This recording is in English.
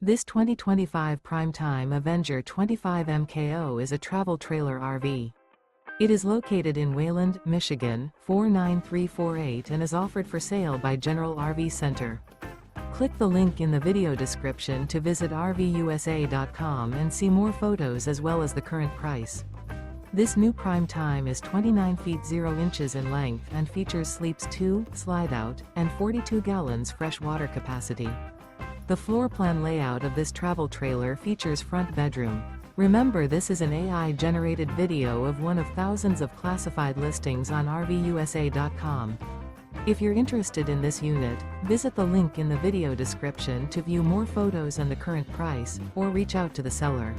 This 2025 Prime Time Avenger 25 MKO is a travel trailer RV. It is located in Wayland, Michigan, 49348 and is offered for sale by General RV Center. Click the link in the video description to visit RVUSA.com and see more photos as well as the current price. This new Prime Time is 29 feet 0 inches in length and features sleeps 2, Slideout, and 42 gallons fresh water capacity. The floor plan layout of this travel trailer features front bedroom. Remember, this is an AI-generated video of one of thousands of classified listings on RVUSA.com. If you're interested in this unit, visit the link in the video description to view more photos and the current price, or reach out to the seller.